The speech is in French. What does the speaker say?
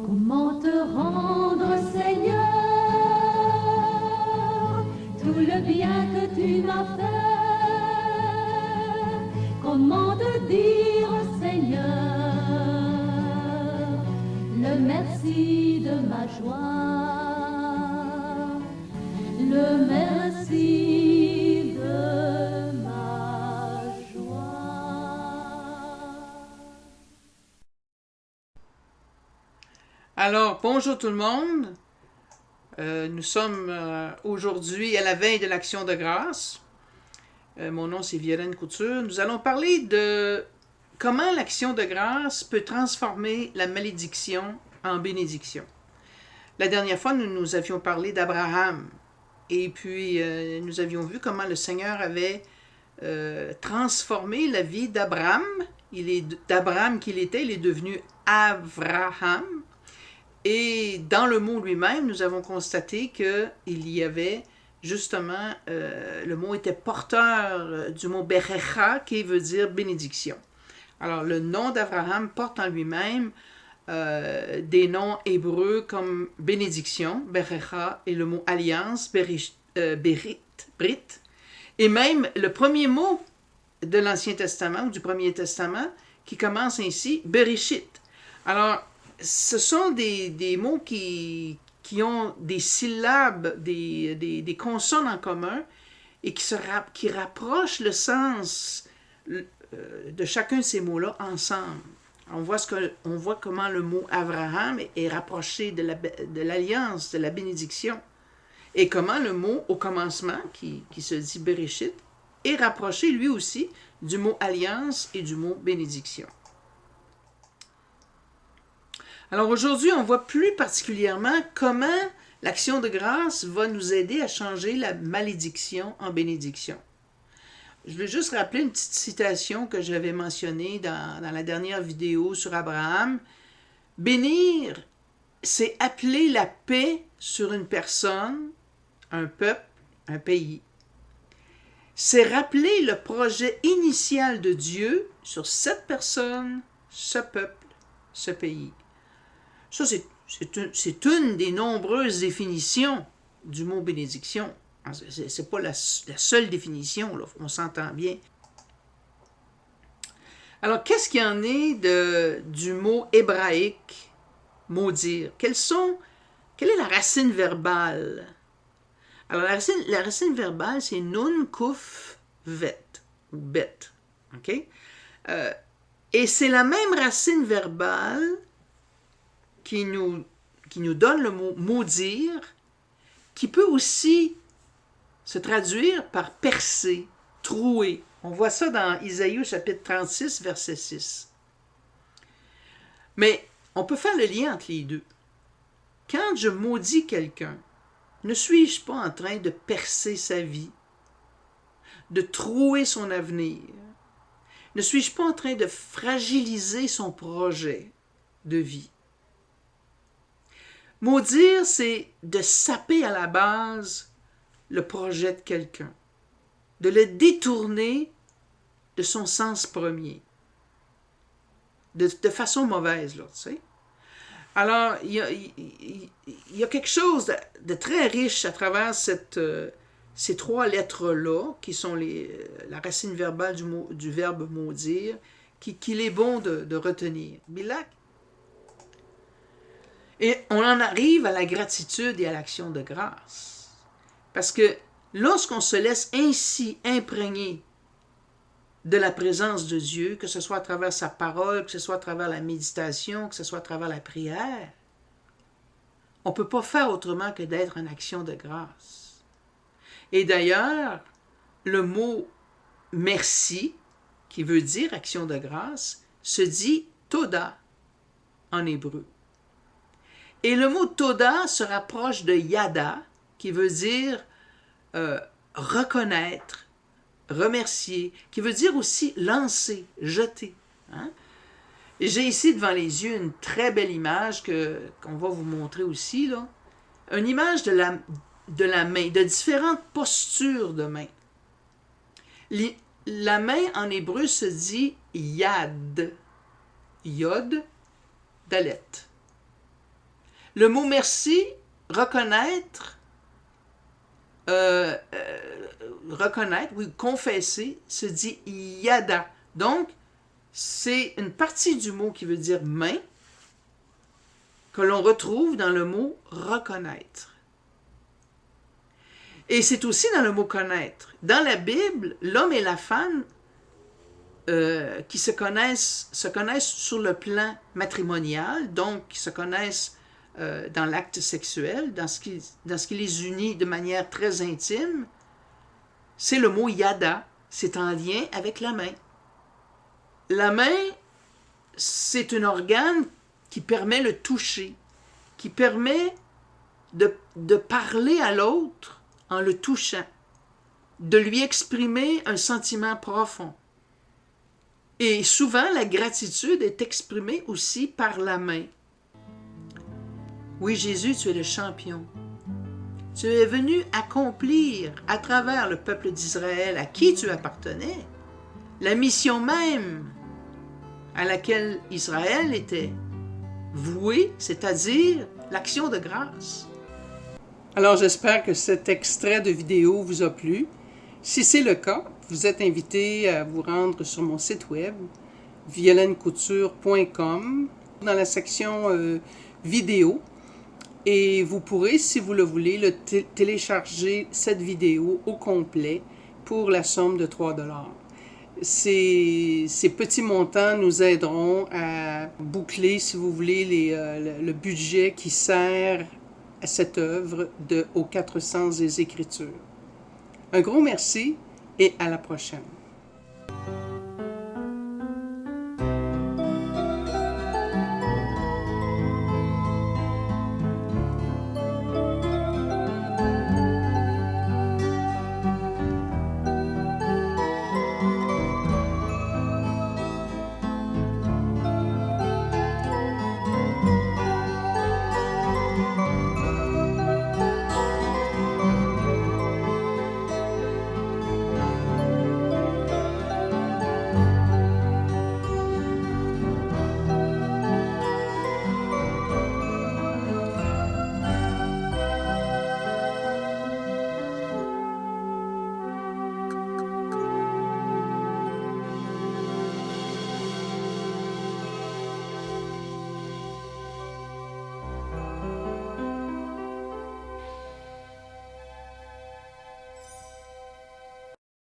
Comment te rendre, Seigneur, tout le bien que tu m'as fait? Comment te dire, Seigneur, le merci de ma joie, le merci de ma joie. Alors, bonjour tout le monde. Nous sommes aujourd'hui à la veille de l'Action de grâce. Mon nom c'est Violaine Couture. Nous allons parler de comment l'Action de grâce peut transformer la malédiction en bénédiction. La dernière fois, nous avions parlé d'Abraham. Et puis, nous avions vu comment le Seigneur avait transformé la vie d'Abraham. D'Abraham qu'il était, il est devenu Avraham. Et dans le mot lui-même, nous avons constaté qu'il y avait justement, le mot était porteur du mot Berecha, qui veut dire bénédiction. Alors, le nom d'Abraham porte en lui-même des noms hébreux comme bénédiction, Berecha, et le mot alliance, Brit. Et même le premier mot de l'Ancien Testament, ou du Premier Testament, qui commence ainsi, Bereshit. Alors, ce sont des mots qui ont des syllabes, des consonnes en commun et qui rapprochent le sens de chacun de ces mots-là ensemble. On voit comment le mot Abraham est rapproché de l'alliance, de la bénédiction. Et comment le mot au commencement, qui se dit Bereshit, est rapproché lui aussi du mot alliance et du mot bénédiction. Alors aujourd'hui, on voit plus particulièrement comment l'action de grâce va nous aider à changer la malédiction en bénédiction. Je vais juste rappeler une petite citation que j'avais mentionnée dans la dernière vidéo sur Abraham. Bénir, c'est appeler la paix sur une personne, un peuple, un pays. C'est rappeler le projet initial de Dieu sur cette personne, ce peuple, ce pays. Ça, c'est une des nombreuses définitions du mot bénédiction. C'est pas la seule définition, là, on s'entend bien. Alors, qu'est-ce qu'il y en est du mot hébraïque maudire? Quelle est la racine verbale? Alors, la racine verbale, c'est nun, kuf, vet, ou bet. OK? Et c'est la même racine verbale qui nous donne le mot maudire, qui peut aussi se traduire par percer, trouer. On voit ça dans Isaïe au chapitre 36, verset 6. Mais on peut faire le lien entre les deux. Quand je maudis quelqu'un, ne suis-je pas en train de percer sa vie, de trouer son avenir? Ne suis-je pas en train de fragiliser son projet de vie? Maudire, c'est de saper à la base le projet de quelqu'un, de le détourner de son sens premier, de façon mauvaise, là, tu sais. Alors, il y a quelque chose de très riche à travers ces trois lettres-là, qui sont la racine verbale du verbe maudire, qu'il est bon de retenir. Bilak. Et on en arrive à la gratitude et à l'action de grâce. Parce que lorsqu'on se laisse ainsi imprégner de la présence de Dieu, que ce soit à travers sa parole, que ce soit à travers la méditation, que ce soit à travers la prière, on ne peut pas faire autrement que d'être en action de grâce. Et d'ailleurs, le mot merci, qui veut dire action de grâce, se dit toda en hébreu. Et le mot toda se rapproche de yada, qui veut dire reconnaître, remercier, qui veut dire aussi lancer, jeter. Hein? Et j'ai ici devant les yeux une très belle image qu'on va vous montrer aussi, là. Une image de la main, de différentes postures de main. La main en hébreu se dit yad, yod, dalet. Le mot merci, reconnaître, reconnaître, oui, confesser, se dit yada. Donc, c'est une partie du mot qui veut dire main que l'on retrouve dans le mot reconnaître. Et c'est aussi dans le mot connaître. Dans la Bible, l'homme et la femme qui se connaissent sur le plan matrimonial, donc qui se connaissent dans l'acte sexuel, dans ce qui les unit de manière très intime, c'est le mot yada. C'est en lien avec la main. La main, c'est un organe qui permet le toucher, qui permet de parler à l'autre en le touchant, de lui exprimer un sentiment profond. Et souvent, la gratitude est exprimée aussi par la main. Oui, Jésus, tu es le champion. Tu es venu accomplir à travers le peuple d'Israël à qui tu appartenais, la mission même à laquelle Israël était voué, c'est-à-dire l'action de grâce. Alors j'espère que cet extrait de vidéo vous a plu. Si c'est le cas, vous êtes invité à vous rendre sur mon site web, violenecouture.com, dans la section vidéo, et vous pourrez, si vous le voulez, télécharger cette vidéo au complet pour la somme de 3 $. Ces petits montants nous aideront à boucler, si vous voulez, le budget qui sert à cette œuvre aux 400 des Écritures. Un gros merci et à la prochaine.